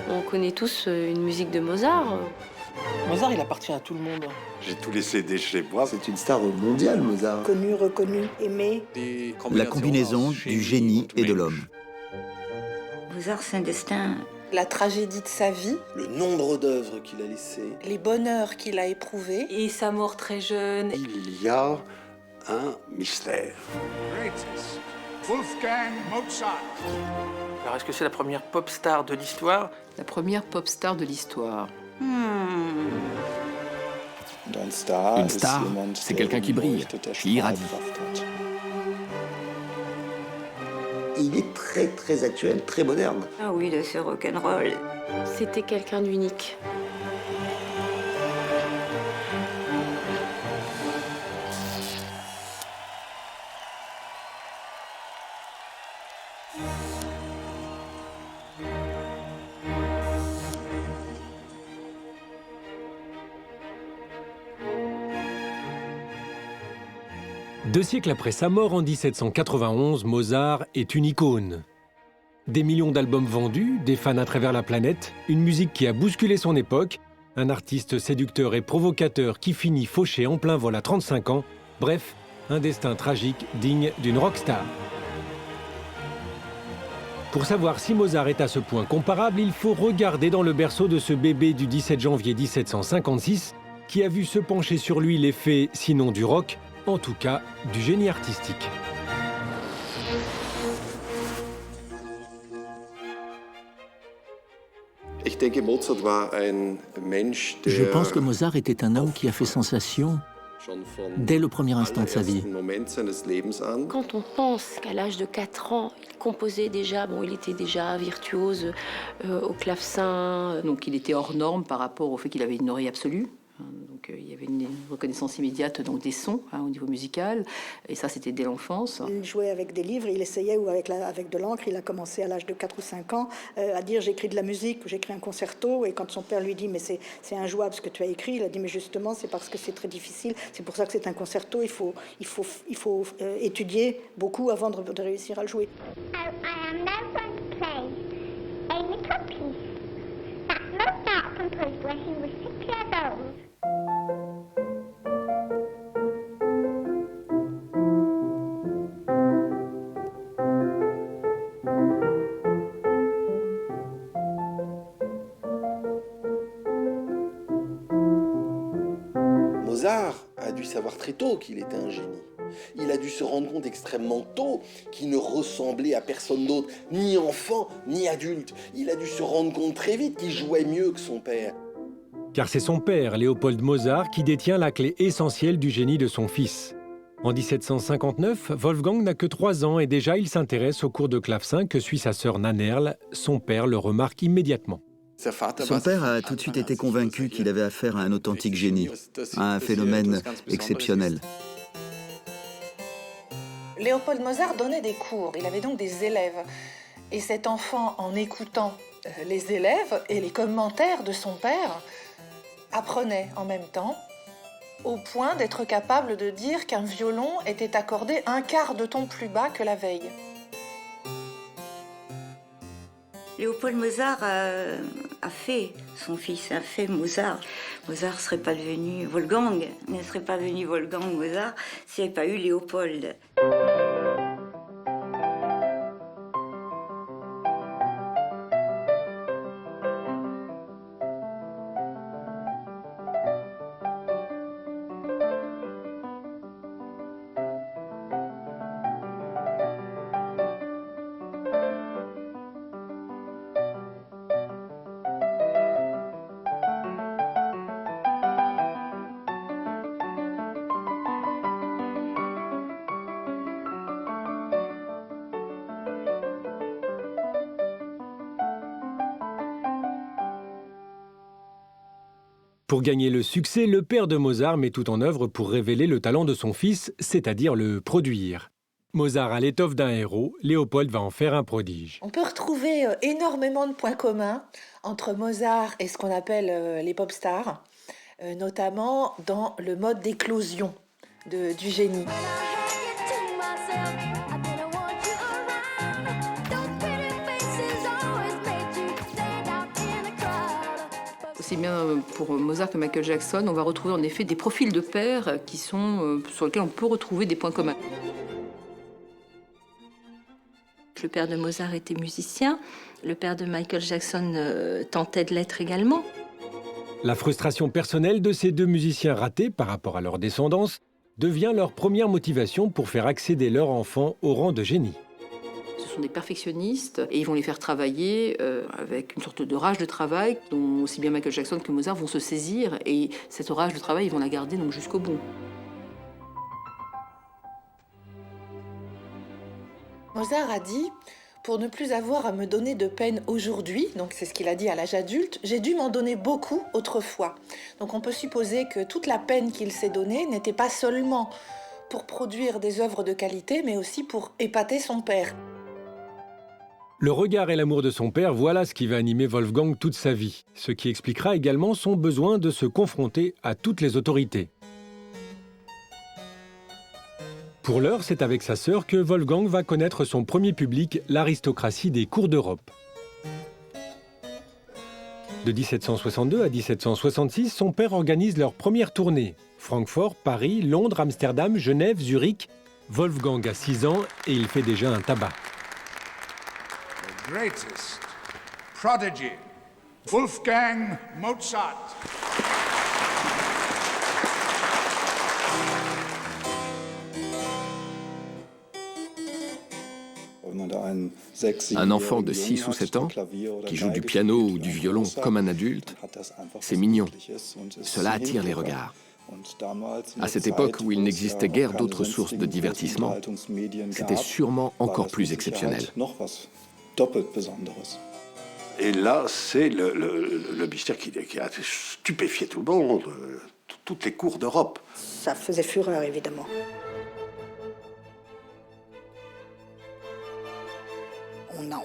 On connaît tous une musique de Mozart. Mozart, il appartient à tout le monde. J'ai tous les CD chez moi. C'est une star mondiale, Mozart. Connu, reconnu, aimé. La combinaison du génie et de l'homme. Mozart, c'est un destin. La tragédie de sa vie, Le nombre d'œuvres qu'il a laissées. les bonheurs qu'il a éprouvés. Et sa mort très jeune. Il y a un mystère. Wolfgang Mozart. Alors, est-ce que c'est la première pop star de l'histoire? La première pop star de l'histoire. Une star, c'est quelqu'un qui brille, qui irradie. Il est très très actuel, très moderne. Ah oui, de ce rock'n'roll. C'était quelqu'un d'unique. Deux siècles après sa mort en 1791, Mozart est une icône. Des millions d'albums vendus, des fans à travers la planète, une musique qui a bousculé son époque, un artiste séducteur et provocateur qui finit fauché en plein vol à 35 ans, bref, un destin tragique digne d'une rockstar. Pour savoir si Mozart est à ce point comparable, il faut regarder dans le berceau de ce bébé du 17 janvier 1756 qui a vu se pencher sur lui l'effet, sinon du rock, en tout cas du génie artistique. Je pense que Mozart était un homme qui a fait sensation dès le premier instant de sa vie. Quand on pense qu'à l'âge de 4 ans, il composait déjà, il était déjà virtuose au clavecin. Donc il était hors norme par rapport au fait qu'il avait une oreille absolue. Donc il y avait une reconnaissance immédiate donc, des sons au niveau musical, et ça c'était dès l'enfance. Il jouait avec des livres, il essayait, ou avec de l'encre. Il a commencé à l'âge de 4 ou 5 ans à dire j'écris de la musique, ou j'écris un concerto, et quand son père lui dit mais c'est injouable ce que tu as écrit, il a dit mais justement c'est parce que c'est très difficile, c'est pour ça que c'est un concerto, il faut étudier beaucoup avant de réussir à le jouer. Mozart a dû savoir très tôt qu'il était un génie. Il a dû se rendre compte extrêmement tôt qu'il ne ressemblait à personne d'autre, ni enfant, ni adulte. Il a dû se rendre compte très vite qu'il jouait mieux que son père. Car c'est son père, Léopold Mozart, qui détient la clé essentielle du génie de son fils. En 1759, Wolfgang n'a que 3 ans et déjà il s'intéresse au cours de clavecin que suit sa sœur Nannerl. Son père le remarque immédiatement. Son père a tout de suite été convaincu qu'il avait affaire à un authentique génie, à un phénomène exceptionnel. Léopold Mozart donnait des cours, il avait donc des élèves. Et cet enfant, en écoutant les élèves et les commentaires de son père, apprenait en même temps, au point d'être capable de dire qu'un violon était accordé 1/4 de ton plus bas que la veille. Léopold Mozart a fait son fils, a fait Mozart. Mozart serait pas devenu Wolfgang, ne serait pas devenu Wolfgang Mozart s'il n'y avait pas eu Léopold. Pour gagner le succès, le père de Mozart met tout en œuvre pour révéler le talent de son fils, c'est-à-dire le produire. Mozart a l'étoffe d'un héros, Léopold va en faire un prodige. On peut retrouver énormément de points communs entre Mozart et ce qu'on appelle les pop stars, notamment dans le mode d'éclosion du génie. aussi bien pour Mozart que Michael Jackson, on va retrouver en effet des profils de pères qui sont, sur lesquels on peut retrouver des points communs. Le père de Mozart était musicien, le père de Michael Jackson tentait de l'être également. La frustration personnelle de ces deux musiciens ratés par rapport à leur descendance devient leur première motivation pour faire accéder leur enfant au rang de génie. Ce sont des perfectionnistes et ils vont les faire travailler avec une sorte de rage de travail dont aussi bien Michael Jackson que Mozart vont se saisir et cette rage de travail, ils vont la garder donc jusqu'au bout. Mozart a dit « Pour ne plus avoir à me donner de peine aujourd'hui », donc c'est ce qu'il a dit à l'âge adulte, « j'ai dû m'en donner beaucoup autrefois ». Donc on peut supposer que toute la peine qu'il s'est donnée n'était pas seulement pour produire des œuvres de qualité, mais aussi pour épater son père. Le regard et l'amour de son père, voilà ce qui va animer Wolfgang toute sa vie, ce qui expliquera également son besoin de se confronter à toutes les autorités. Pour l'heure, c'est avec sa sœur que Wolfgang va connaître son premier public, l'aristocratie des cours d'Europe. De 1762 à 1766, son père organise leur première tournée. Francfort, Paris, Londres, Amsterdam, Genève, Zurich. Wolfgang a 6 ans et il fait déjà un tabac. The greatest prodigy, Wolfgang Mozart. Un enfant de 6 ou 7 ans qui joue du piano ou du violon comme un adulte, c'est mignon. Cela attire les regards. À cette époque où il n'existait guère d'autres sources de divertissement, c'était sûrement encore plus exceptionnel. Et là, c'est le mystère qui a stupéfié tout le monde, toutes les cours d'Europe. Ça faisait fureur, évidemment.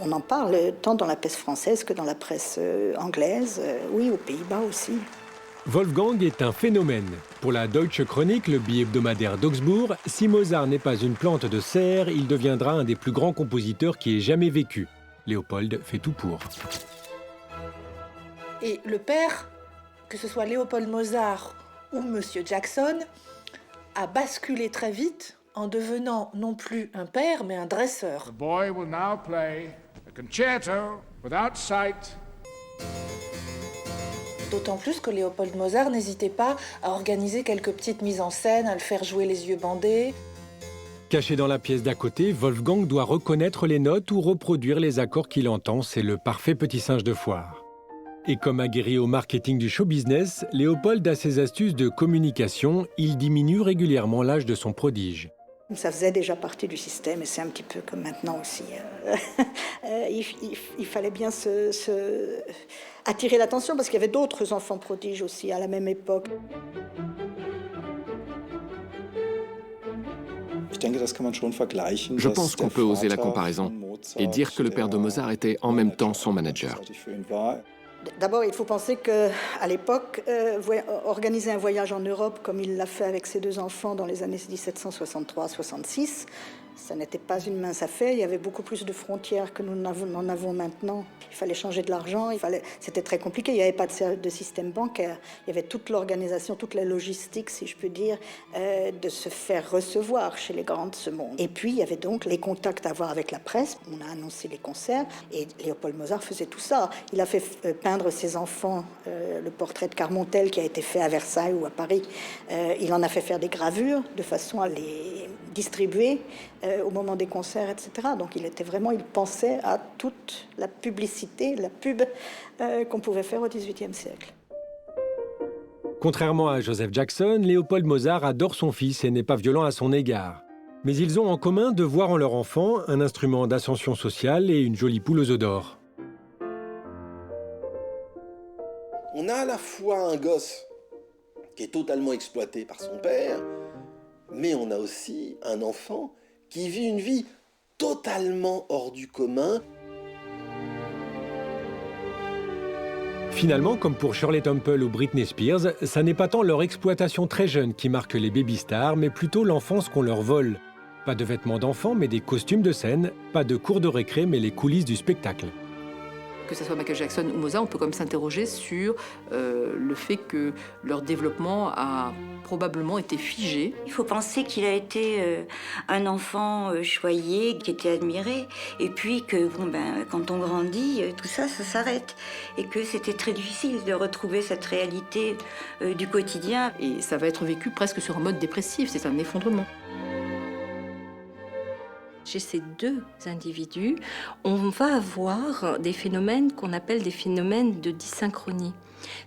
On en parle tant dans la presse française que dans la presse anglaise, oui, aux Pays-Bas aussi. Wolfgang est un phénomène. Pour la Deutsche Chronik, le bi-hebdomadaire d'Augsbourg, si Mozart n'est pas une plante de serre, il deviendra un des plus grands compositeurs qui ait jamais vécu. Léopold fait tout pour. Et le père, que ce soit Léopold Mozart ou Monsieur Jackson, a basculé très vite en devenant non plus un père, mais un dresseur. The boy will now play a concerto without sight. D'autant plus que Léopold Mozart n'hésitait pas à organiser quelques petites mises en scène, à le faire jouer les yeux bandés. Caché dans la pièce d'à côté, Wolfgang doit reconnaître les notes ou reproduire les accords qu'il entend. C'est le parfait petit singe de foire. Et comme aguerri au marketing du show business, Léopold a ses astuces de communication. Il diminue régulièrement l'âge de son prodige. Ça faisait déjà partie du système et c'est un petit peu comme maintenant aussi. Il fallait bien attirer l'attention parce qu'il y avait d'autres enfants prodiges aussi à la même époque. Je pense qu'on peut oser la comparaison et dire que le père de Mozart était en même temps son manager. D'abord, il faut penser qu'à l'époque, organiser un voyage en Europe comme il l'a fait avec ses 2 enfants dans les années 1763-66, ça n'était pas une mince affaire. Il y avait beaucoup plus de frontières que nous n'en avons maintenant. Il fallait changer de l'argent, c'était très compliqué. Il n'y avait pas de système bancaire. Il y avait toute l'organisation, toute la logistique, si je peux dire, de se faire recevoir chez les grands de ce monde. Et puis, il y avait donc les contacts à avoir avec la presse. On a annoncé les concerts et Léopold Mozart faisait tout ça. Il a fait peindre ses enfants, le portrait de Carmontel qui a été fait à Versailles ou à Paris. Il en a fait faire des gravures de façon à les distribuer au moment des concerts, etc. Donc il pensait à toute la publicité, la pub qu'on pouvait faire au XVIIIe siècle. Contrairement à Joseph Jackson, Léopold Mozart adore son fils et n'est pas violent à son égard. Mais ils ont en commun de voir en leur enfant un instrument d'ascension sociale et une jolie poule aux œufs d'or. On a à la fois un gosse qui est totalement exploité par son père, mais on a aussi un enfant qui vit une vie totalement hors du commun. Finalement, comme pour Shirley Temple ou Britney Spears, ça n'est pas tant leur exploitation très jeune qui marque les baby-stars, mais plutôt l'enfance qu'on leur vole. Pas de vêtements d'enfants, mais des costumes de scène, pas de cours de récré, mais les coulisses du spectacle. Que ce soit Michael Jackson ou Mozart, on peut quand même s'interroger sur le fait que leur développement a probablement été figé. Il faut penser qu'il a été un enfant choyé, qui était admiré, et puis que quand on grandit, tout ça, ça s'arrête. Et que c'était très difficile de retrouver cette réalité du quotidien. Et ça va être vécu presque sur un mode dépressif, c'est un effondrement. Chez ces deux individus, on va avoir des phénomènes qu'on appelle des phénomènes de dysynchronie.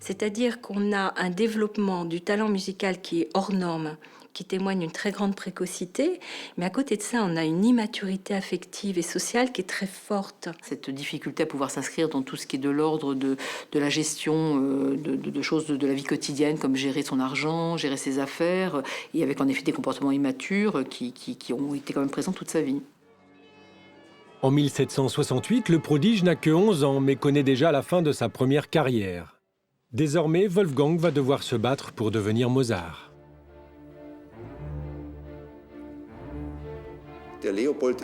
C'est-à-dire qu'on a un développement du talent musical qui est hors norme, qui témoigne d'une très grande précocité, mais à côté de ça, on a une immaturité affective et sociale qui est très forte. Cette difficulté à pouvoir s'inscrire dans tout ce qui est de l'ordre de la gestion de choses de la vie quotidienne, comme gérer son argent, gérer ses affaires, et avec en effet des comportements immatures qui ont été quand même présents toute sa vie. En 1768, le prodige n'a que 11 ans, mais connaît déjà la fin de sa première carrière. Désormais, Wolfgang va devoir se battre pour devenir Mozart. Léopold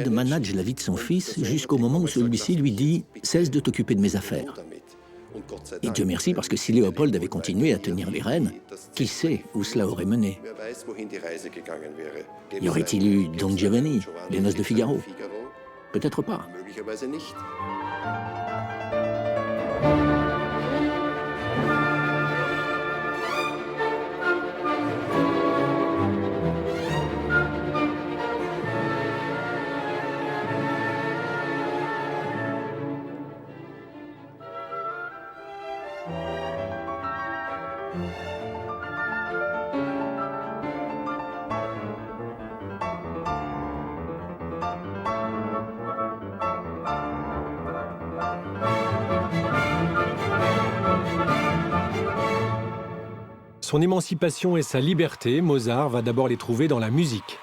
manage la vie de son fils jusqu'au moment où celui-ci lui dit « cesse de t'occuper de mes affaires ». Et Dieu merci, parce que si Léopold avait continué à tenir les rênes, qui sait où cela aurait mené? Y aurait-il eu Don Giovanni, les Noces de Figaro? Peut-être pas. Son émancipation et sa liberté, Mozart va d'abord les trouver dans la musique.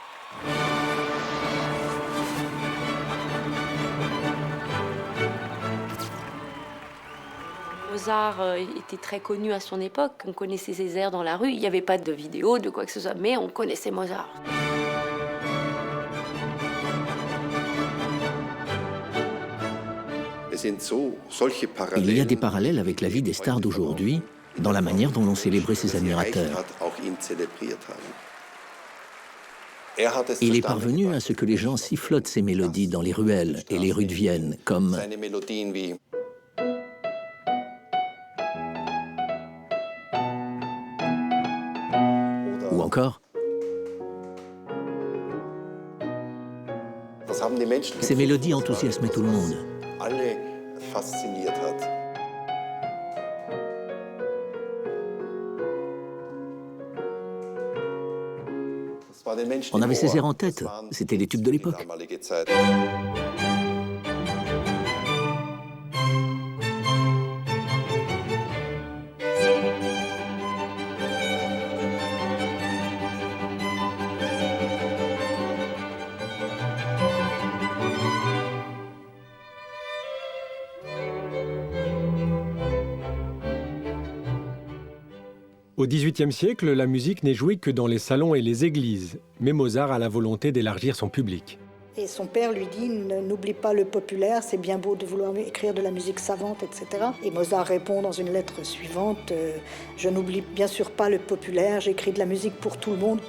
Mozart était très connu à son époque, on connaissait ses airs dans la rue, il n'y avait pas de vidéo, de quoi que ce soit, mais on connaissait Mozart. Il y a des parallèles avec la vie des stars d'aujourd'hui, dans la manière dont l'on célébrait ses admirateurs. Il est parvenu à ce que les gens sifflotent ses mélodies dans les ruelles et les rues de Vienne, comme ou encore ces mélodies enthousiasmaient tout le monde. On avait ces airs en tête, c'était les tubes de l'époque. Au XVIIIe siècle, la musique n'est jouée que dans les salons et les églises, mais Mozart a la volonté d'élargir son public. Et son père lui dit « N'oublie pas le populaire, c'est bien beau de vouloir écrire de la musique savante, etc. » Et Mozart répond dans une lettre suivante « Je n'oublie bien sûr pas le populaire, j'écris de la musique pour tout le monde. »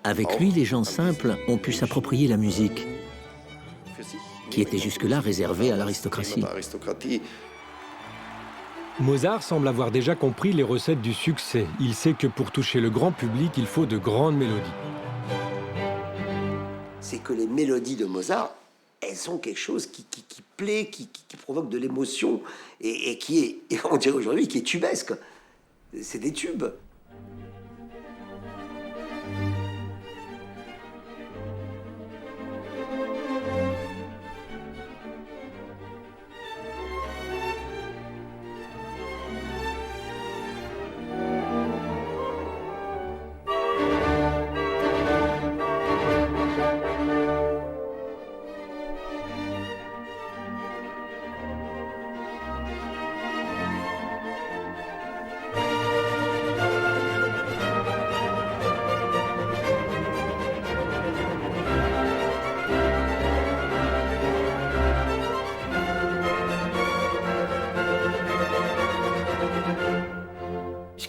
Avec lui, les gens simples ont pu s'approprier la musique, qui était jusque-là réservée à l'aristocratie. Mozart semble avoir déjà compris les recettes du succès. Il sait que pour toucher le grand public, il faut de grandes mélodies. C'est que les mélodies de Mozart, elles sont quelque chose qui plaît, qui provoque de l'émotion et qui est, on dirait aujourd'hui, qui est tubesque. C'est des tubes.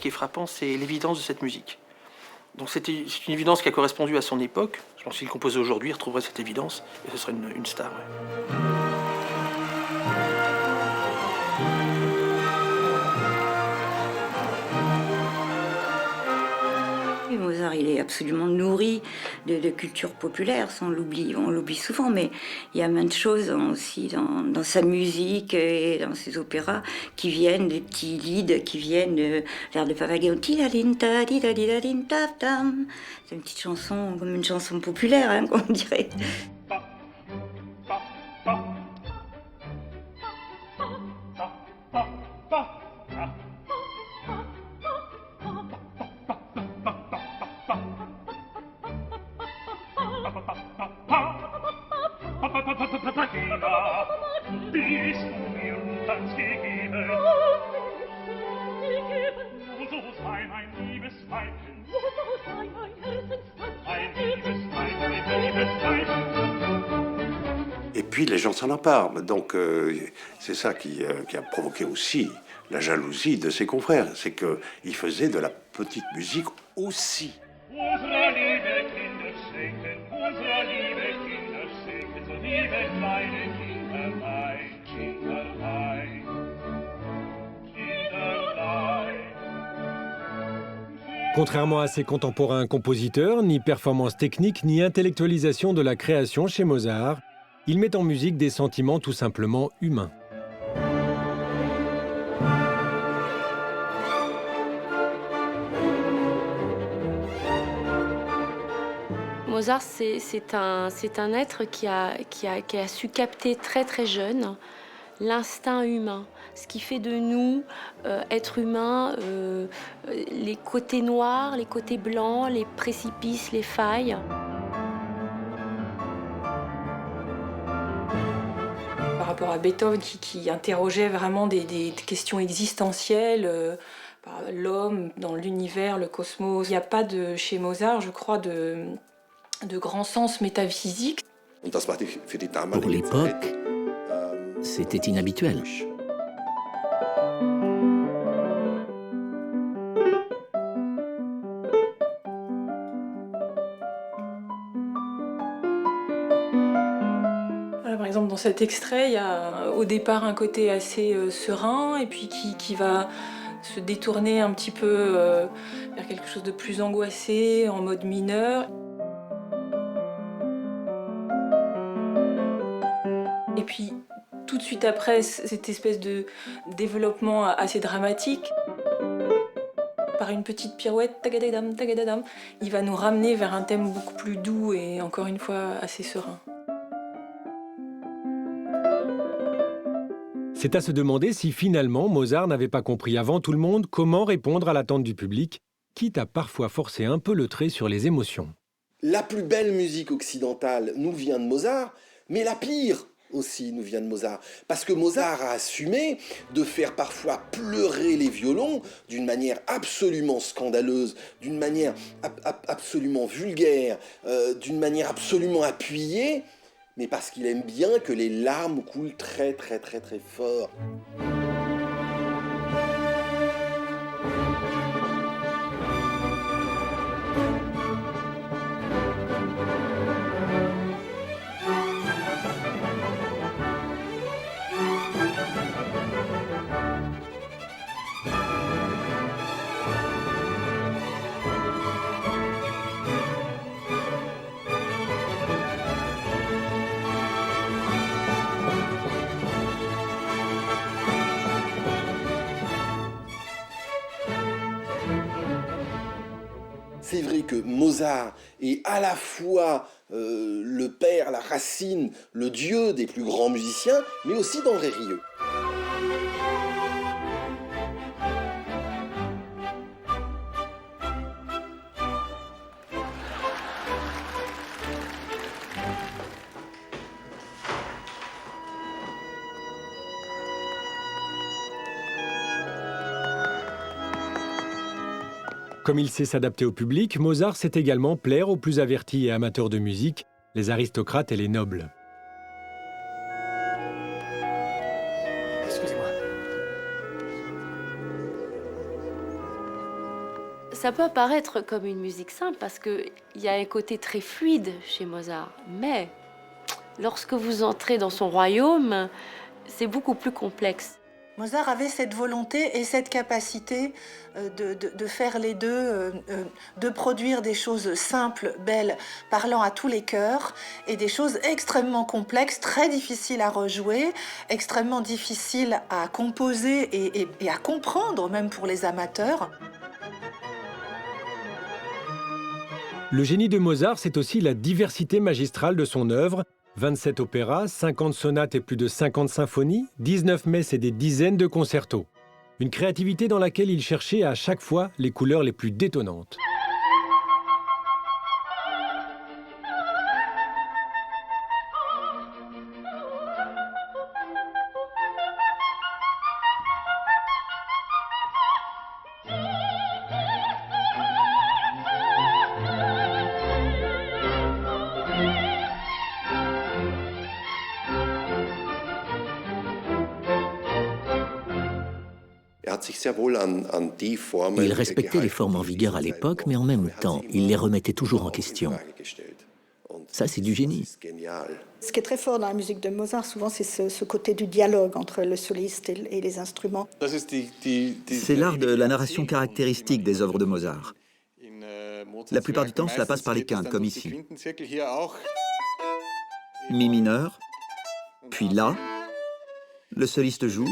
ce qui est frappant, c'est l'évidence de cette musique. Donc c'est une évidence qui a correspondu à son époque. Je pense qu'il composait aujourd'hui, il retrouverait cette évidence, et ce serait une star. Ouais. Mozart, il est absolument nourri de culture populaire, on l'oublie souvent, mais il y a maintes choses aussi dans sa musique et dans ses opéras qui viennent des petits lieds, qui viennent de l'air de Papageno. C'est une petite chanson, comme une chanson populaire, hein, on dirait. Et puis les gens s'en emparent. Donc c'est ça qui a provoqué aussi la jalousie de ses confrères. C'est qu'ils faisaient de la petite musique aussi. Contrairement à ses contemporains compositeurs, ni performance technique, ni intellectualisation de la création chez Mozart, il met en musique des sentiments tout simplement humains. Mozart, c'est un être qui a su capter très très jeune l'instinct humain, ce qui fait de nous, êtres humains, les côtés noirs, les côtés blancs, les précipices, les failles. Par rapport à Beethoven qui interrogeait vraiment des questions existentielles, l'homme dans l'univers, le cosmos. Il n'y a pas chez Mozart, je crois, de grand sens métaphysique. Pour l'époque, c'était inhabituel. Voilà, par exemple, dans cet extrait, il y a au départ un côté assez serein et puis qui va se détourner un petit peu vers quelque chose de plus angoissé, en mode mineur. Et puis, tout de suite après, cette espèce de développement assez dramatique, par une petite pirouette, tagadadam, tagadadam, il va nous ramener vers un thème beaucoup plus doux et encore une fois assez serein. C'est à se demander si finalement Mozart n'avait pas compris avant tout le monde comment répondre à l'attente du public, quitte à parfois forcer un peu le trait sur les émotions. La plus belle musique occidentale nous vient de Mozart, mais la pire aussi nous vient de Mozart. Parce que Mozart a assumé de faire parfois pleurer les violons d'une manière absolument scandaleuse, d'une manière absolument vulgaire, d'une manière absolument appuyée, mais parce qu'il aime bien que les larmes coulent très très très très fort. C'est vrai que Mozart est à la fois le père, la racine, le dieu des plus grands musiciens, mais aussi d'André Rieu. Comme il sait s'adapter au public, Mozart sait également plaire aux plus avertis et amateurs de musique, les aristocrates et les nobles. Excusez-moi. Ça peut apparaître comme une musique simple parce qu'il y a un côté très fluide chez Mozart. Mais lorsque vous entrez dans son royaume, c'est beaucoup plus complexe. Mozart avait cette volonté et cette capacité de faire les deux, de produire des choses simples, belles, parlant à tous les cœurs, et des choses extrêmement complexes, très difficiles à rejouer, extrêmement difficiles à composer et à comprendre, même pour les amateurs. Le génie de Mozart, c'est aussi la diversité magistrale de son œuvre. 27 opéras, 50 sonates et plus de 50 symphonies, 19 messes et des dizaines de concertos. Une créativité dans laquelle il cherchait à chaque fois les couleurs les plus détonnantes. Il respectait les formes en vigueur à l'époque, mais en même temps, il les remettait toujours en question. Ça, c'est du génie. Ce qui est très fort dans la musique de Mozart, souvent, c'est ce côté du dialogue entre le soliste et les instruments. C'est l'art de la narration caractéristique des œuvres de Mozart. La plupart du temps, cela passe par les quintes, comme ici. Mi mineur, puis La, le soliste joue,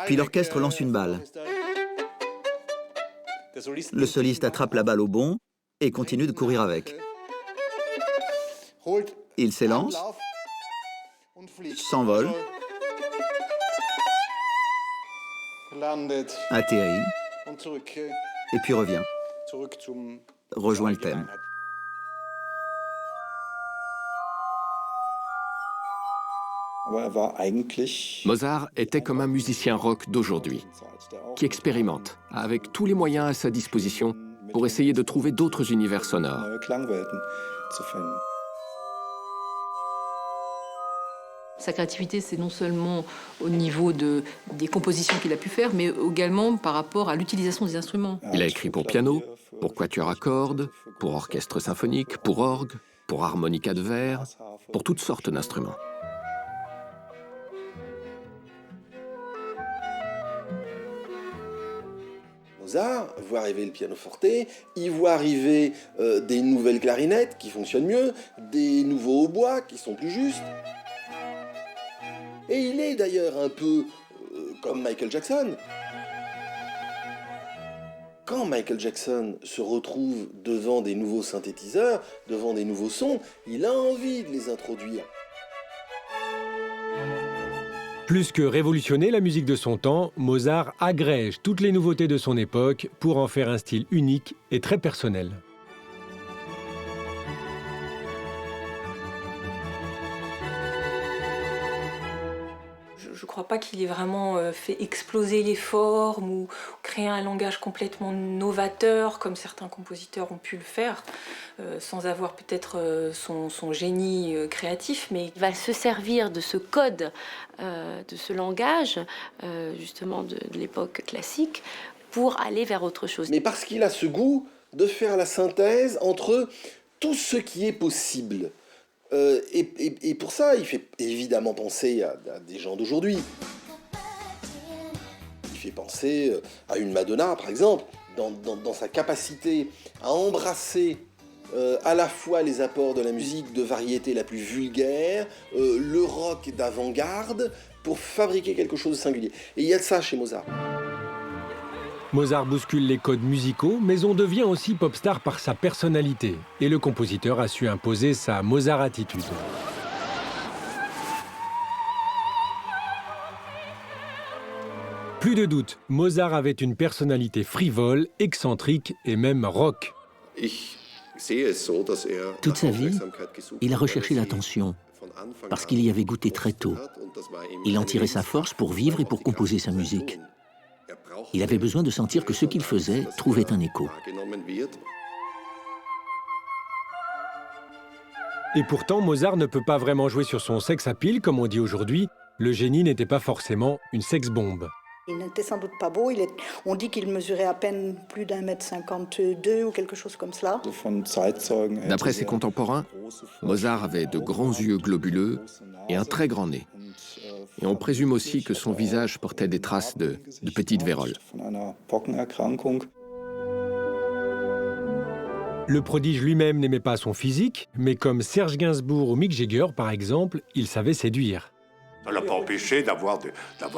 puis l'orchestre lance une balle. Le soliste attrape la balle au bond et continue de courir avec. Il s'élance, s'envole, atterrit, et puis revient, rejoint le thème. Mozart était comme un musicien rock d'aujourd'hui, qui expérimente, avec tous les moyens à sa disposition, pour essayer de trouver d'autres univers sonores. Sa créativité, c'est non seulement au niveau des compositions qu'il a pu faire, mais également par rapport à l'utilisation des instruments. Il a écrit pour piano, pour quatuor à cordes, pour orchestre symphonique, pour orgue, pour harmonica de verre, pour toutes sortes d'instruments. Mozart voit arriver le pianoforte, il voit arriver des nouvelles clarinettes qui fonctionnent mieux, des nouveaux hautbois qui sont plus justes. Et il est d'ailleurs un peu comme Michael Jackson. Quand Michael Jackson se retrouve devant des nouveaux synthétiseurs, devant des nouveaux sons, il a envie de les introduire. Plus que révolutionner la musique de son temps, Mozart agrège toutes les nouveautés de son époque pour en faire un style unique et très personnel. Je ne crois pas qu'il ait vraiment fait exploser les formes ou créé un langage complètement novateur, comme certains compositeurs ont pu le faire, sans avoir peut-être son génie créatif. Mais il va se servir de ce code, de ce langage, justement de l'époque classique, pour aller vers autre chose. Mais parce qu'il a ce goût de faire la synthèse entre tout ce qui est possible. Et pour ça, il fait évidemment penser à des gens d'aujourd'hui. Il fait penser à une Madonna, par exemple, dans sa capacité à embrasser à la fois les apports de la musique de variété la plus vulgaire, le rock d'avant-garde, pour fabriquer quelque chose de singulier. Et il y a de ça chez Mozart. Mozart bouscule les codes musicaux, mais on devient aussi pop star par sa personnalité. Et le compositeur a su imposer sa Mozart-attitude. Plus de doute, Mozart avait une personnalité frivole, excentrique et même rock. Toute sa vie, il a recherché l'attention, parce qu'il y avait goûté très tôt. Il en tirait sa force pour vivre et pour composer sa musique. Il avait besoin de sentir que ce qu'il faisait trouvait un écho. Et pourtant, Mozart ne peut pas vraiment jouer sur son sex appeal, comme on dit aujourd'hui. Le génie n'était pas forcément une sex-bombe. Il n'était sans doute pas beau. On dit qu'il mesurait à peine plus d'1,52 m ou quelque chose comme cela. D'après ses contemporains, Mozart avait de grands yeux globuleux et un très grand nez. Et on présume aussi que son visage portait des traces de petite vérole. Le prodige lui-même n'aimait pas son physique, mais comme Serge Gainsbourg ou Mick Jagger, par exemple, il savait séduire. Ça ne l'a pas empêché d'avoir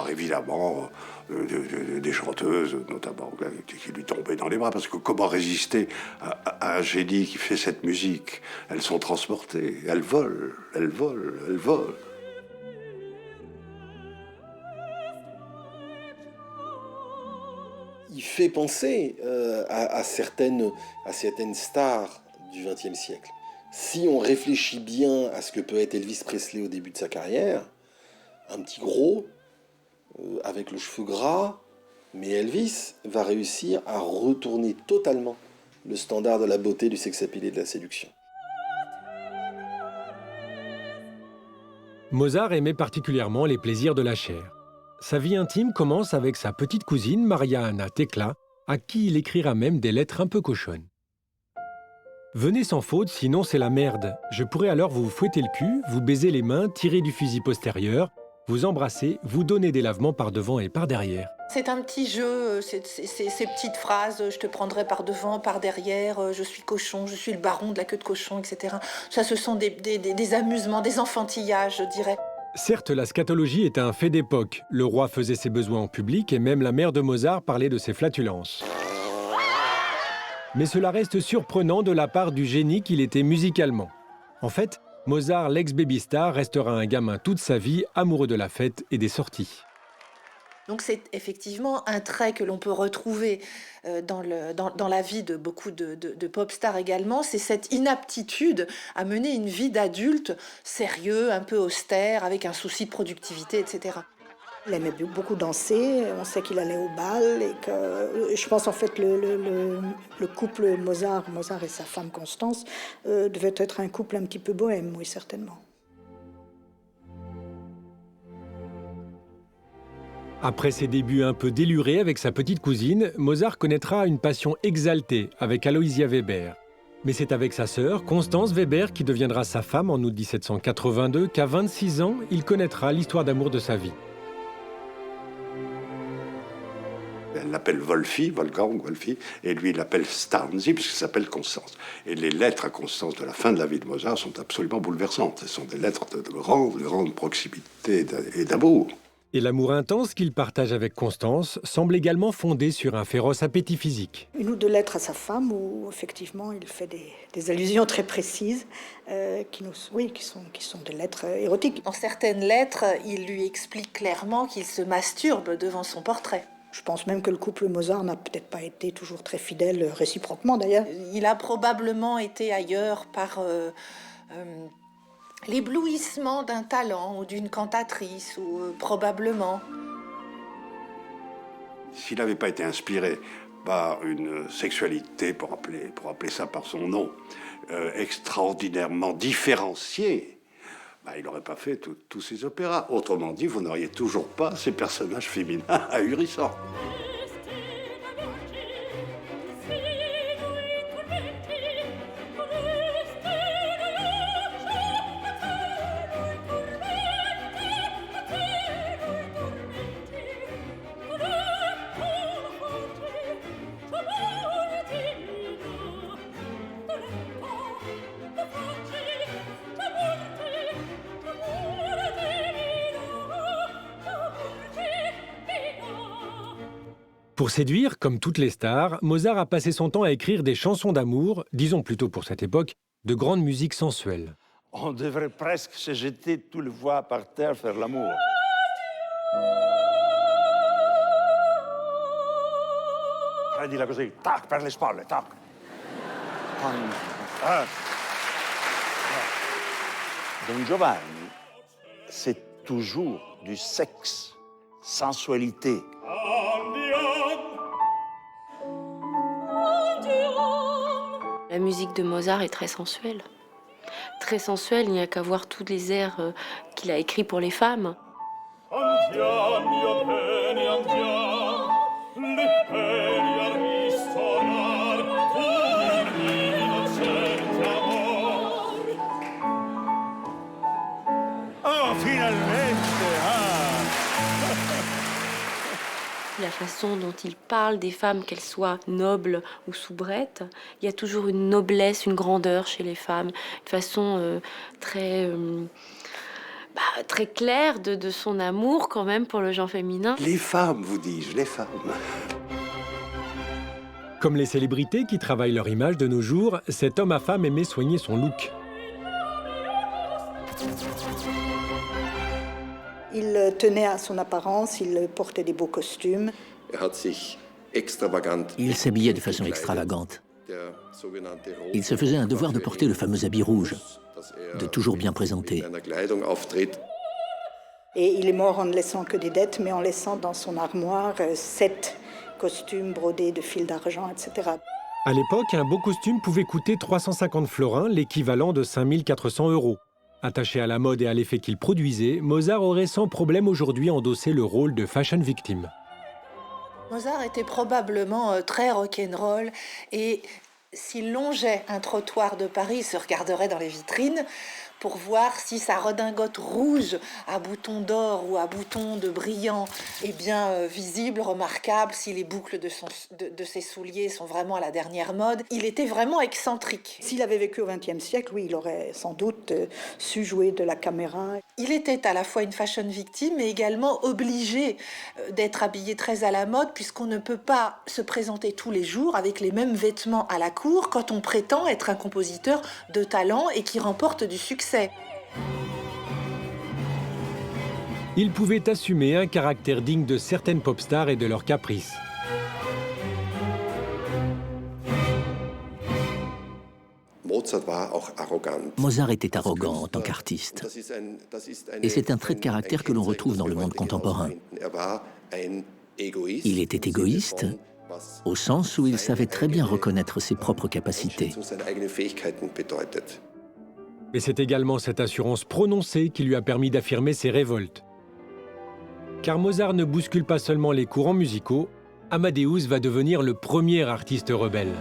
évidemment des chanteuses, notamment, qui lui tombaient dans les bras. Parce que comment résister à un génie qui fait cette musique? Elles sont transportées, elles volent, elles volent, elles volent. Il fait penser à certaines stars du XXe siècle. Si on réfléchit bien à ce que peut être Elvis Presley au début de sa carrière, un petit gros, avec le cheveu gras, mais Elvis va réussir à retourner totalement le standard de la beauté, du sex-appeal et de la séduction. Mozart aimait particulièrement les plaisirs de la chair. Sa vie intime commence avec sa petite cousine, Maria Anna Tekla, à qui il écrira même des lettres un peu cochonnes. « Venez sans faute, sinon c'est la merde. Je pourrais alors vous fouetter le cul, vous baiser les mains, tirer du fusil postérieur, vous embrasser, vous donner des lavements par devant et par derrière. » C'est un petit jeu, ces petites phrases, je te prendrai par devant, par derrière, je suis cochon, je suis le baron de la queue de cochon, etc. Ça, ce sont des amusements, des enfantillages, je dirais. Certes, la scatologie est un fait d'époque. Le roi faisait ses besoins en public et même la mère de Mozart parlait de ses flatulences. Mais cela reste surprenant de la part du génie qu'il était musicalement. En fait, Mozart, l'ex-baby star, restera un gamin toute sa vie, amoureux de la fête et des sorties. Donc c'est effectivement un trait que l'on peut retrouver dans la vie de beaucoup de pop stars également, c'est cette inaptitude à mener une vie d'adulte sérieux, un peu austère, avec un souci de productivité, etc. Il aimait beaucoup danser, on sait qu'il allait au bal et que je pense en fait le couple Mozart et sa femme Constance devait être un couple un petit peu bohème, oui certainement. Après ses débuts un peu délurés avec sa petite cousine, Mozart connaîtra une passion exaltée avec Aloysia Weber. Mais c'est avec sa sœur, Constance Weber, qui deviendra sa femme en août 1782, qu'à 26 ans, il connaîtra l'histoire d'amour de sa vie. Elle l'appelle Wolfie, Wolfgang, Wolfie, et lui il l'appelle Starnzy, puisqu'il s'appelle Constance. Et les lettres à Constance de la fin de la vie de Mozart sont absolument bouleversantes. Ce sont des lettres de grande proximité et d'amour. Et l'amour intense qu'il partage avec Constance semble également fondé sur un féroce appétit physique. Une ou deux lettres à sa femme où effectivement il fait des allusions très précises qui sont des lettres érotiques. Dans certaines lettres, il lui explique clairement qu'il se masturbe devant son portrait. Je pense même que le couple Mozart n'a peut-être pas été toujours très fidèle réciproquement d'ailleurs. Il a probablement été ailleurs par l'éblouissement d'un talent ou d'une cantatrice, ou probablement. S'il n'avait pas été inspiré par une sexualité, pour appeler ça par son nom, extraordinairement différenciée, il n'aurait pas fait tous ces opéras. Autrement dit, vous n'auriez toujours pas ces personnages féminins ahurissants. Pour séduire, comme toutes les stars, Mozart a passé son temps à écrire des chansons d'amour, disons plutôt pour cette époque, de grande musique sensuelle. On devrait presque se jeter tout le voix par terre faire l'amour. Prendila così, tac, per le spalle, tac. Don Giovanni, c'est toujours du sexe, sensualité. La musique de Mozart est très sensuelle. Très sensuelle, il n'y a qu'à voir tous les airs qu'il a écrits pour les femmes. La façon dont il parle des femmes, qu'elles soient nobles ou soubrettes, il y a toujours une noblesse, une grandeur chez les femmes, une façon très claire de son amour quand même pour le genre féminin. Les femmes, vous dis-je, les femmes. Comme les célébrités qui travaillent leur image de nos jours, cet homme à femme aimait soigner son look. Il tenait à son apparence, il portait des beaux costumes. Il s'habillait de façon extravagante. Il se faisait un devoir de porter le fameux habit rouge, de toujours bien présenter. Et il est mort en ne laissant que des dettes, mais en laissant dans son armoire 7 costumes brodés de fils d'argent, etc. À l'époque, un beau costume pouvait coûter 350 florins, l'équivalent de 5400 €. Attaché à la mode et à l'effet qu'il produisait, Mozart aurait sans problème aujourd'hui endossé le rôle de fashion victime. Mozart était probablement très rock'n'roll et s'il longeait un trottoir de Paris, il se regarderait dans les vitrines pour voir si sa redingote rouge à boutons d'or ou à boutons de brillant est bien visible, remarquable, si les boucles de ses souliers sont vraiment à la dernière mode. Il était vraiment excentrique. S'il avait vécu au XXe siècle, oui, il aurait sans doute su jouer de la caméra. Il était à la fois une fashion victime, mais également obligé d'être habillé très à la mode, puisqu'on ne peut pas se présenter tous les jours avec les mêmes vêtements à la cour quand on prétend être un compositeur de talent et qui remporte du succès. Il pouvait assumer un caractère digne de certaines pop stars et de leurs caprices. Mozart était arrogant en tant qu'artiste. Et c'est un trait de caractère que l'on retrouve dans le monde contemporain. Il était égoïste, au sens où il savait très bien reconnaître ses propres capacités. Mais c'est également cette assurance prononcée qui lui a permis d'affirmer ses révoltes. Car Mozart ne bouscule pas seulement les courants musicaux, Amadeus va devenir le premier artiste rebelle.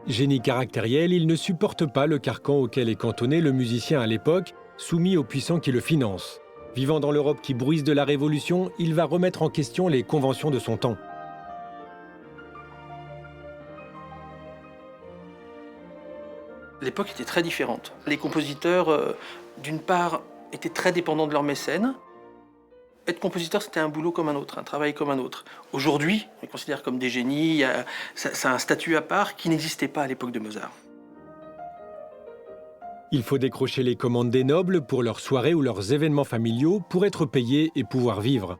Génie caractériel, il ne supporte pas le carcan auquel est cantonné le musicien à l'époque, soumis aux puissants qui le financent. Vivant dans l'Europe qui bruise de la Révolution, il va remettre en question les conventions de son temps. L'époque était très différente. Les compositeurs, d'une part, étaient très dépendants de leurs mécènes. Être compositeur, c'était un boulot comme un autre, un travail comme un autre. Aujourd'hui, on les considère comme des génies, c'est un statut à part qui n'existait pas à l'époque de Mozart. Il faut décrocher les commandes des nobles pour leurs soirées ou leurs événements familiaux pour être payé et pouvoir vivre.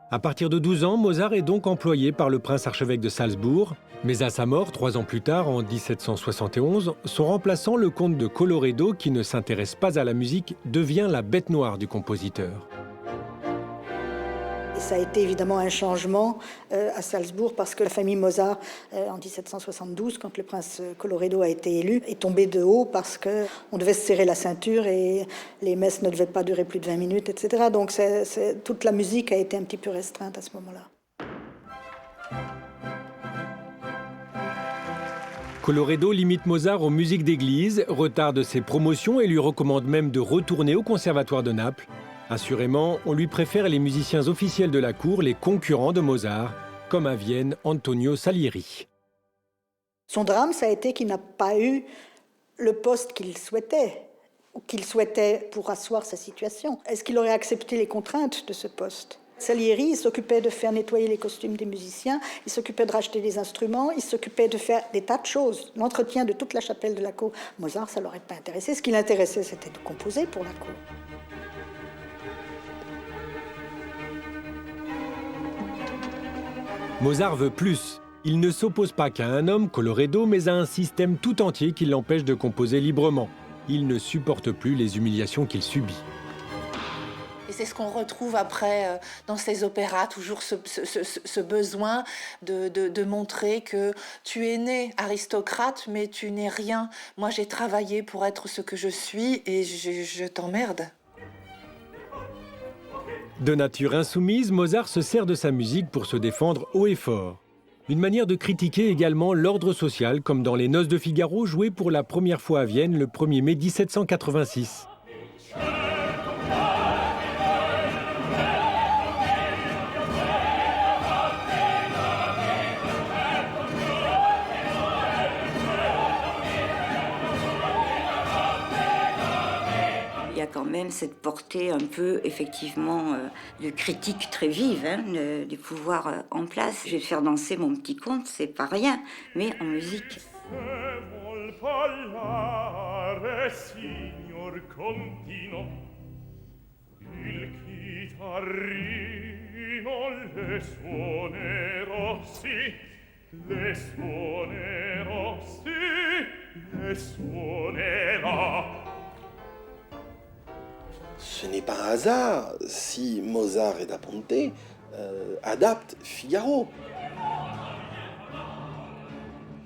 À partir de 12 ans, Mozart est donc employé par le prince-archevêque de Salzbourg, mais à sa mort, 3 ans plus tard, en 1771, son remplaçant, le comte de Colloredo, qui ne s'intéresse pas à la musique, devient la bête noire du compositeur. Ça a été évidemment un changement à Salzbourg parce que la famille Mozart, en 1772, quand le prince Colloredo a été élu, est tombée de haut parce qu'on devait se serrer la ceinture et les messes ne devaient pas durer plus de 20 minutes, etc. Donc toute la musique a été un petit peu restreinte à ce moment-là. Colloredo limite Mozart aux musiques d'église, retarde ses promotions et lui recommande même de retourner au conservatoire de Naples. Assurément, on lui préfère les musiciens officiels de la cour, les concurrents de Mozart, comme à Vienne, Antonio Salieri. Son drame, ça a été qu'il n'a pas eu le poste qu'il souhaitait, ou qu'il souhaitait pour asseoir sa situation. Est-ce qu'il aurait accepté les contraintes de ce poste ? Salieri, il s'occupait de faire nettoyer les costumes des musiciens, il s'occupait de racheter des instruments, il s'occupait de faire des tas de choses. L'entretien de toute la chapelle de la cour. Mozart, ça ne l'aurait pas intéressé. Ce qui l'intéressait, c'était de composer pour la cour. Mozart veut plus. Il ne s'oppose pas qu'à un homme, Colloredo, mais à un système tout entier qui l'empêche de composer librement. Il ne supporte plus les humiliations qu'il subit. Et c'est ce qu'on retrouve après dans ces opéras, toujours ce besoin de montrer que tu es né aristocrate, mais tu n'es rien. Moi, j'ai travaillé pour être ce que je suis et je t'emmerde. De nature insoumise, Mozart se sert de sa musique pour se défendre haut et fort. Une manière de critiquer également l'ordre social, comme dans Les Noces de Figaro, jouées pour la première fois à Vienne le 1er mai 1786. Il y a quand même cette portée un peu, effectivement, de critique très vive du pouvoir en place. Je vais faire danser mon petit conte, c'est pas rien, mais en musique. Ce n'est pas un hasard si Mozart et Da Ponte adaptent Figaro.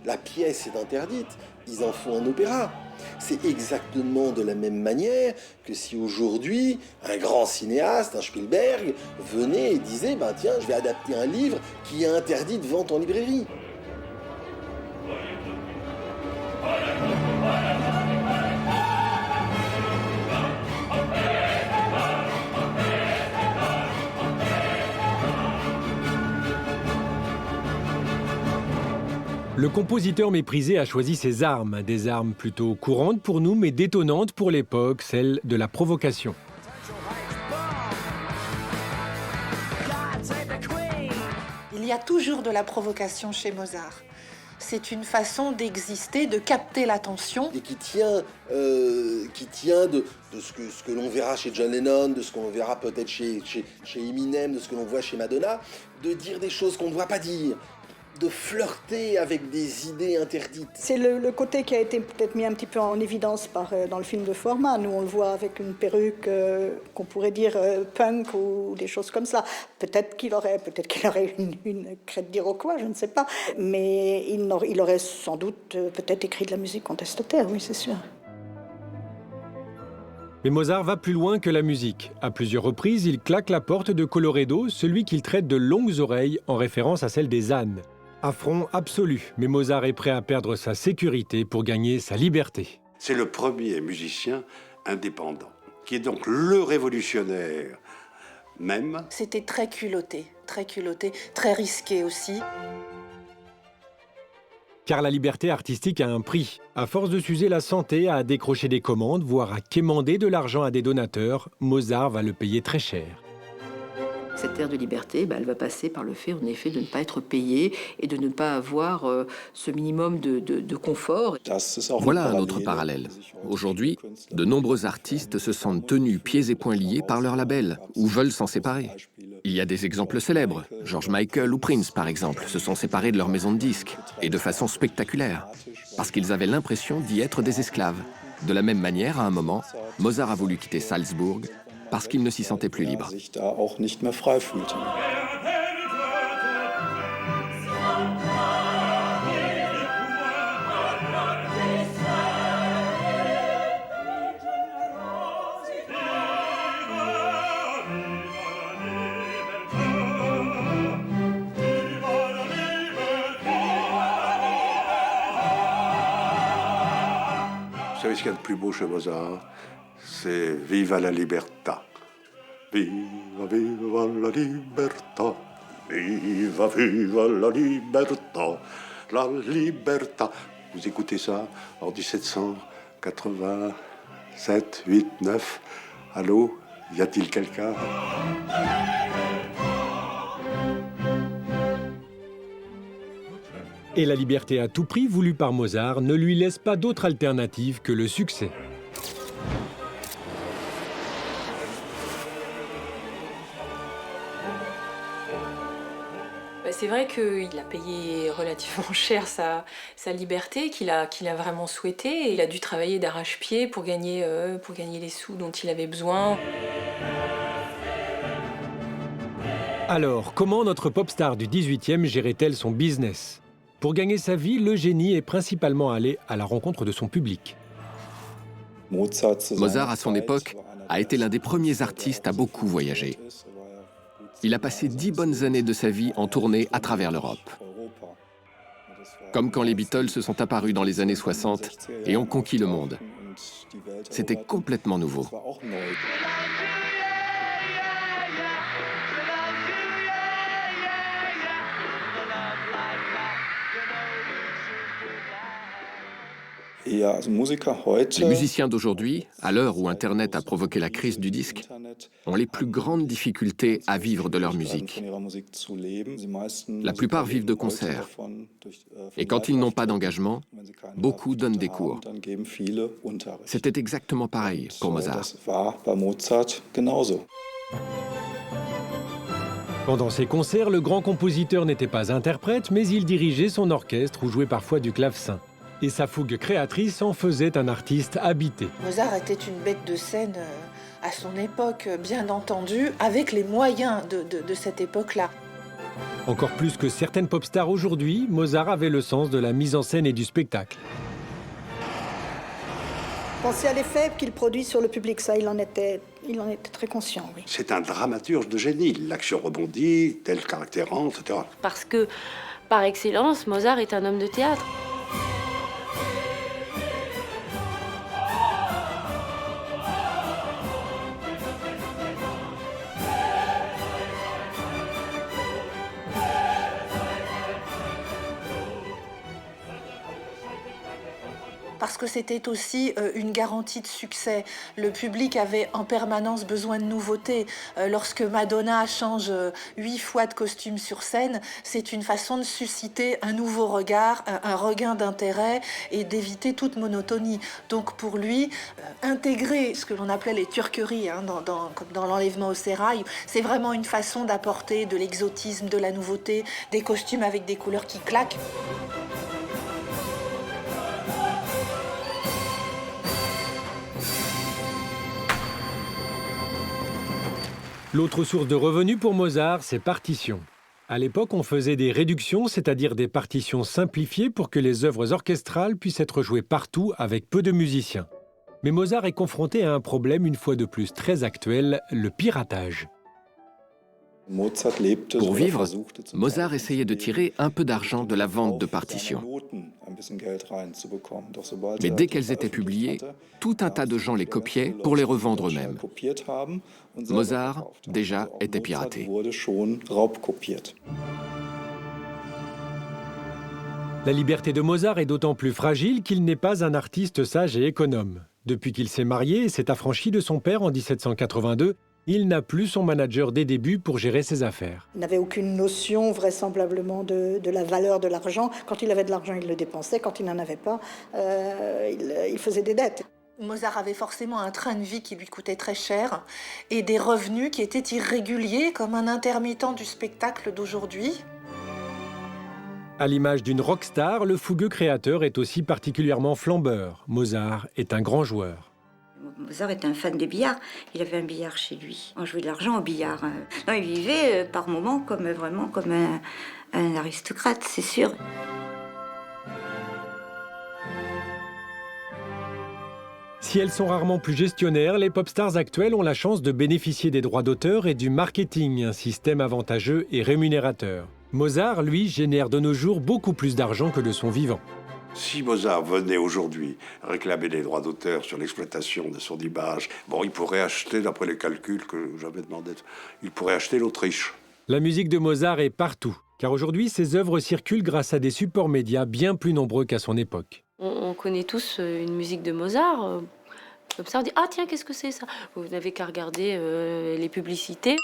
La pièce est interdite, ils en font un opéra. C'est exactement de la même manière que si aujourd'hui un grand cinéaste, un Spielberg, venait et disait « tiens, je vais adapter un livre qui est interdit de vente en librairie ». Le compositeur méprisé a choisi ses armes, des armes plutôt courantes pour nous, mais détonnantes pour l'époque, celles de la provocation. Il y a toujours de la provocation chez Mozart. C'est une façon d'exister, de capter l'attention. Et qui tient de ce que l'on verra chez John Lennon, de ce qu'on verra peut-être chez Eminem, de ce que l'on voit chez Madonna, de dire des choses qu'on ne doit pas dire, de flirter avec des idées interdites. C'est le côté qui a été peut-être mis un petit peu en évidence dans le film de Foreman, où on le voit avec une perruque qu'on pourrait dire punk ou des choses comme ça. Peut-être qu'il aurait une crête d'Iroquois, je ne sais pas. Mais il aurait sans doute peut-être écrit de la musique contestataire, oui, c'est sûr. Mais Mozart va plus loin que la musique. À plusieurs reprises, il claque la porte de Colloredo, celui qu'il traite de longues oreilles, en référence à celle des ânes. Affront absolu, mais Mozart est prêt à perdre sa sécurité pour gagner sa liberté. C'est le premier musicien indépendant, qui est donc le révolutionnaire même. C'était très culotté, très risqué aussi. Car la liberté artistique a un prix. À force de s'user la santé, à décrocher des commandes, voire à quémander de l'argent à des donateurs, Mozart va le payer très cher. Cette ère de liberté, elle va passer par le fait, en effet, de ne pas être payé et de ne pas avoir ce minimum de confort. Voilà un autre parallèle. Aujourd'hui, de nombreux artistes se sentent tenus pieds et poings liés par leur label ou veulent s'en séparer. Il y a des exemples célèbres. George Michael ou Prince, par exemple, se sont séparés de leur maison de disques, et de façon spectaculaire, parce qu'ils avaient l'impression d'y être des esclaves. De la même manière, à un moment, Mozart a voulu quitter Salzbourg parce qu'il ne s'y sentait plus libre. Vous savez ce qu'il y a de plus beau chez Mozart? C'est Viva la libertà. Viva, viva la libertà. Viva, viva la libertà. La libertà. Vous écoutez ça en 1787, 8, 9. Allô? Y a-t-il quelqu'un? Et la liberté à tout prix voulue par Mozart ne lui laisse pas d'autre alternative que le succès. C'est vrai qu'il a payé relativement cher sa liberté, qu'il a vraiment souhaité. Et il a dû travailler d'arrache-pied pour gagner les sous dont il avait besoin. Alors, comment notre pop star du 18e gérait-elle son business? Pour gagner sa vie, le génie est principalement allé à la rencontre de son public. Mozart, à son époque, a été l'un des premiers artistes à beaucoup voyager. Il a passé 10 bonnes années de sa vie en tournée à travers l'Europe. Comme quand les Beatles se sont apparus dans les années 60 et ont conquis le monde. C'était complètement nouveau. Les musiciens d'aujourd'hui, à l'heure où Internet a provoqué la crise du disque, ont les plus grandes difficultés à vivre de leur musique. La plupart vivent de concerts. Et quand ils n'ont pas d'engagement, beaucoup donnent des cours. C'était exactement pareil pour Mozart. Pendant ses concerts, le grand compositeur n'était pas interprète, mais il dirigeait son orchestre ou jouait parfois du clavecin. Et sa fougue créatrice en faisait un artiste habité. Mozart était une bête de scène à son époque, bien entendu, avec les moyens de cette époque-là. Encore plus que certaines pop stars aujourd'hui, Mozart avait le sens de la mise en scène et du spectacle. Penser à l'effet qu'il produit sur le public, ça, il en était très conscient, oui. C'est un dramaturge de génie. L'action rebondit, tel caractère rentre, etc. Parce que, par excellence, Mozart est un homme de théâtre. Parce que c'était aussi une garantie de succès. Le public avait en permanence besoin de nouveautés. Lorsque Madonna change 8 fois de costume sur scène, c'est une façon de susciter un nouveau regard, un regain d'intérêt et d'éviter toute monotonie. Donc pour lui, intégrer ce que l'on appelait les turqueries comme dans l'enlèvement au sérail, c'est vraiment une façon d'apporter de l'exotisme, de la nouveauté, des costumes avec des couleurs qui claquent. L'autre source de revenus pour Mozart, c'est partitions. À l'époque, on faisait des réductions, c'est-à-dire des partitions simplifiées pour que les œuvres orchestrales puissent être jouées partout avec peu de musiciens. Mais Mozart est confronté à un problème une fois de plus très actuel, le piratage. Pour vivre, Mozart essayait de tirer un peu d'argent de la vente de partitions. Mais dès qu'elles étaient publiées, tout un tas de gens les copiaient pour les revendre eux-mêmes. Mozart, déjà, était piraté. La liberté de Mozart est d'autant plus fragile qu'il n'est pas un artiste sage et économe. Depuis qu'il s'est marié et s'est affranchi de son père en 1782, il n'a plus son manager des débuts pour gérer ses affaires. Il n'avait aucune notion vraisemblablement de la valeur de l'argent. Quand il avait de l'argent, il le dépensait. Quand il n'en avait pas, il faisait des dettes. Mozart avait forcément un train de vie qui lui coûtait très cher et des revenus qui étaient irréguliers comme un intermittent du spectacle d'aujourd'hui. À l'image d'une rockstar, le fougueux créateur est aussi particulièrement flambeur. Mozart est un grand joueur. Mozart était un fan de billard. Il avait un billard chez lui. On jouait de l'argent au billard. Non, il vivait par moments vraiment comme un aristocrate, c'est sûr. Si elles sont rarement plus gestionnaires, les pop stars actuelles ont la chance de bénéficier des droits d'auteur et du marketing, un système avantageux et rémunérateur. Mozart, lui, génère de nos jours beaucoup plus d'argent que de son vivant. Si Mozart venait aujourd'hui réclamer des droits d'auteur sur l'exploitation de son image, il pourrait acheter, d'après les calculs que j'avais demandé, il pourrait acheter l'Autriche. La musique de Mozart est partout, car aujourd'hui, ses œuvres circulent grâce à des supports médias bien plus nombreux qu'à son époque. On connaît tous une musique de Mozart. Comme ça, on dit « Ah tiens, qu'est-ce que c'est ça ?» Vous n'avez qu'à regarder les publicités.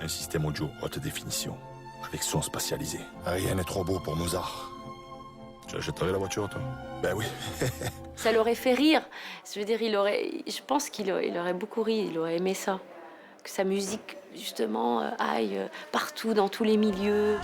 Un système audio haute définition, avec son spatialisé. Rien n'est trop beau pour Mozart. Tu achèterais la voiture, toi? Ben oui. Ça l'aurait fait rire. Je veux dire, je pense qu'il aurait beaucoup ri, il aurait aimé ça. que sa musique, justement, aille partout, dans tous les milieux.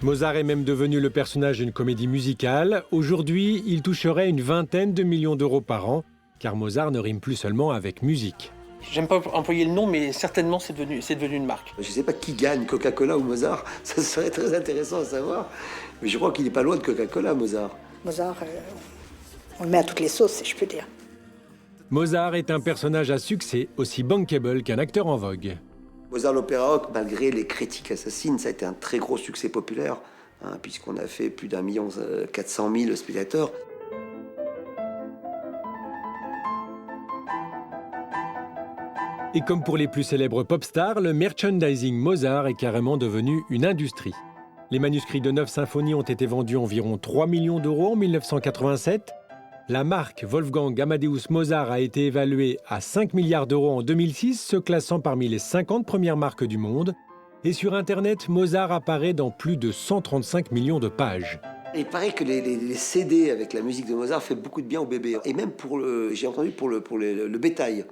Mozart est même devenu le personnage d'une comédie musicale. Aujourd'hui, il toucherait une vingtaine de millions d'euros par an, car Mozart ne rime plus seulement avec musique. J'aime pas employer le nom, mais certainement c'est devenu une marque. Je ne sais pas qui gagne, Coca-Cola ou Mozart, ça serait très intéressant à savoir. Mais je crois qu'il n'est pas loin de Coca-Cola, Mozart. Mozart, on le met à toutes les sauces, si je peux dire. Mozart est un personnage à succès, aussi bankable qu'un acteur en vogue. Mozart l'opéra rock, malgré les critiques assassines, ça a été un très gros succès populaire, puisqu'on a fait plus d'1,4 million spectateurs. Et comme pour les plus célèbres pop stars, le merchandising Mozart est carrément devenu une industrie. Les manuscrits de 9 symphonies ont été vendus environ 3 millions d'euros en 1987. La marque Wolfgang Amadeus Mozart a été évaluée à 5 milliards d'euros en 2006, se classant parmi les 50 premières marques du monde. Et sur Internet, Mozart apparaît dans plus de 135 millions de pages. Il paraît que les CD avec la musique de Mozart fait beaucoup de bien aux bébés. Et même j'ai entendu pour le bétail,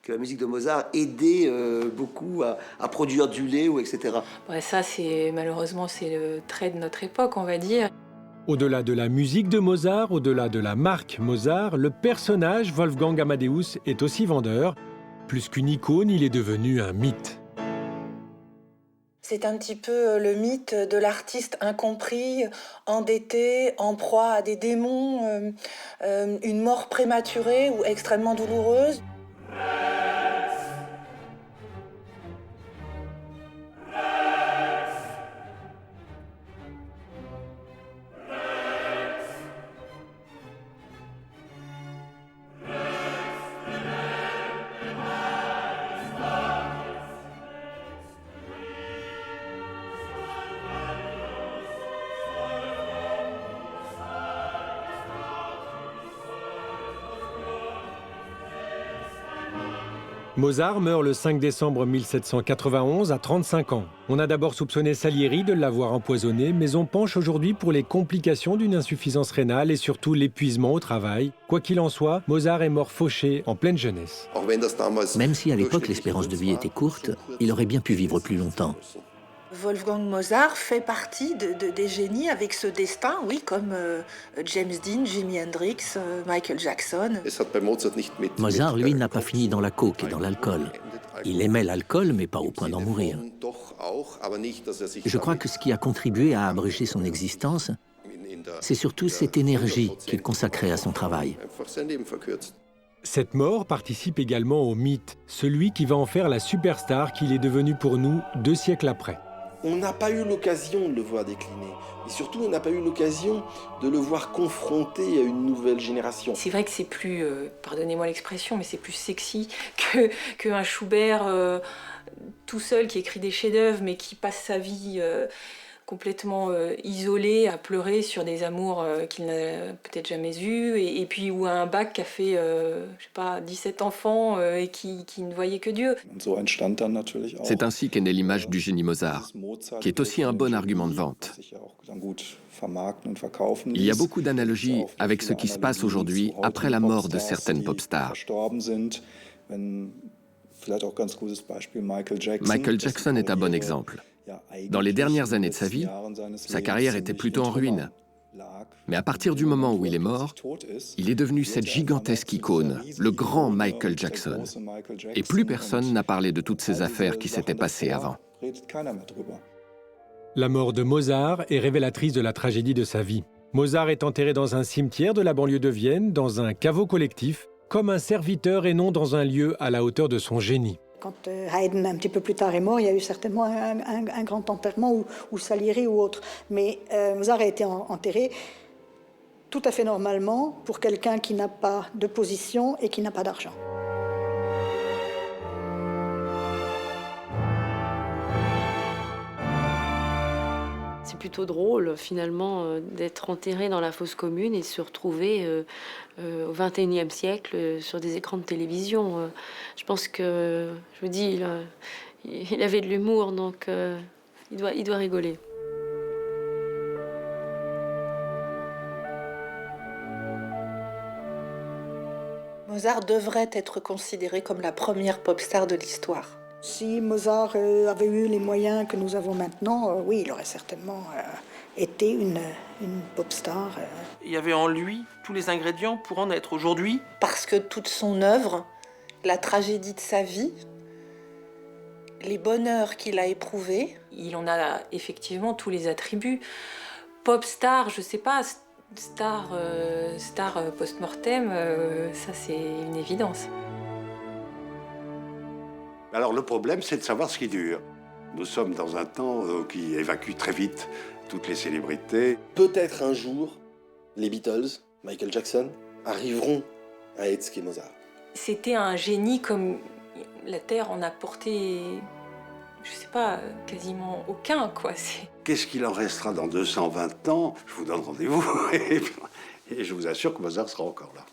que la musique de Mozart aidait beaucoup à produire du lait, etc. Ouais, ça, malheureusement, c'est le trait de notre époque, on va dire. Au-delà de la musique de Mozart, au-delà de la marque Mozart, le personnage Wolfgang Amadeus est aussi vendeur. Plus qu'une icône, il est devenu un mythe. C'est un petit peu le mythe de l'artiste incompris, endetté, en proie à des démons, une mort prématurée ou extrêmement douloureuse. Mozart meurt le 5 décembre 1791 à 35 ans. On a d'abord soupçonné Salieri de l'avoir empoisonné, mais on penche aujourd'hui pour les complications d'une insuffisance rénale et surtout l'épuisement au travail. Quoi qu'il en soit, Mozart est mort fauché en pleine jeunesse. Même si à l'époque l'espérance de vie était courte, il aurait bien pu vivre plus longtemps. Wolfgang Mozart fait partie des génies avec ce destin, oui, comme James Dean, Jimi Hendrix, Michael Jackson. Mozart, lui, n'a pas fini dans la coke et dans l'alcool. Il aimait l'alcool, mais pas au point d'en mourir. Je crois que ce qui a contribué à abréger son existence, c'est surtout cette énergie qu'il consacrait à son travail. Cette mort participe également au mythe, celui qui va en faire la superstar qu'il est devenu pour nous 2 siècles après. On n'a pas eu l'occasion de le voir décliner. Et surtout, on n'a pas eu l'occasion de le voir confronté à une nouvelle génération. C'est vrai que c'est plus, pardonnez-moi l'expression, mais c'est plus sexy qu'un Schubert tout seul qui écrit des chefs-d'œuvre, mais qui passe sa vie complètement isolé, à pleurer sur des amours qu'il n'a peut-être jamais eus, et puis ou un Bach qui a fait, je sais pas, 17 enfants et qui ne voyait que Dieu. C'est ainsi qu'est née l'image du génie Mozart, qui est aussi un bon argument de vente. Il y a beaucoup d'analogies avec ce qui se passe aujourd'hui après la mort de certaines pop stars. Michael Jackson est un bon exemple. Dans les dernières années de sa vie, sa carrière était plutôt en ruine. Mais à partir du moment où il est mort, il est devenu cette gigantesque icône, le grand Michael Jackson. Et plus personne n'a parlé de toutes ces affaires qui s'étaient passées avant. La mort de Mozart est révélatrice de la tragédie de sa vie. Mozart est enterré dans un cimetière de la banlieue de Vienne, dans un caveau collectif, comme un serviteur et non dans un lieu à la hauteur de son génie. Quand Haydn, un petit peu plus tard, est mort, il y a eu certainement un grand enterrement, ou Salieri ou autre. Mais Mozart a été enterré tout à fait normalement pour quelqu'un qui n'a pas de position et qui n'a pas d'argent. C'est plutôt drôle, finalement, d'être enterré dans la fosse commune et de se retrouver au XXIe siècle sur des écrans de télévision. Je pense que, je vous dis, il avait de l'humour, donc il doit rigoler. Mozart devrait être considéré comme la première pop star de l'histoire. Si Mozart avait eu les moyens que nous avons maintenant, oui, il aurait certainement été une pop star. Il y avait en lui tous les ingrédients pour en être aujourd'hui. Parce que toute son œuvre, la tragédie de sa vie, les bonheurs qu'il a éprouvés. Il en a effectivement tous les attributs. Pop star, je sais pas, star post-mortem, ça c'est une évidence. Alors le problème, c'est de savoir ce qui dure. Nous sommes dans un temps qui évacue très vite toutes les célébrités. Peut-être un jour, les Beatles, Michael Jackson, arriveront à être ce qu'est Mozart. C'était un génie comme la Terre en a porté, je sais pas, quasiment aucun, quoi. Qu'est-ce qu'il en restera dans 220 ans? Je vous donne rendez-vous et je vous assure que Mozart sera encore là.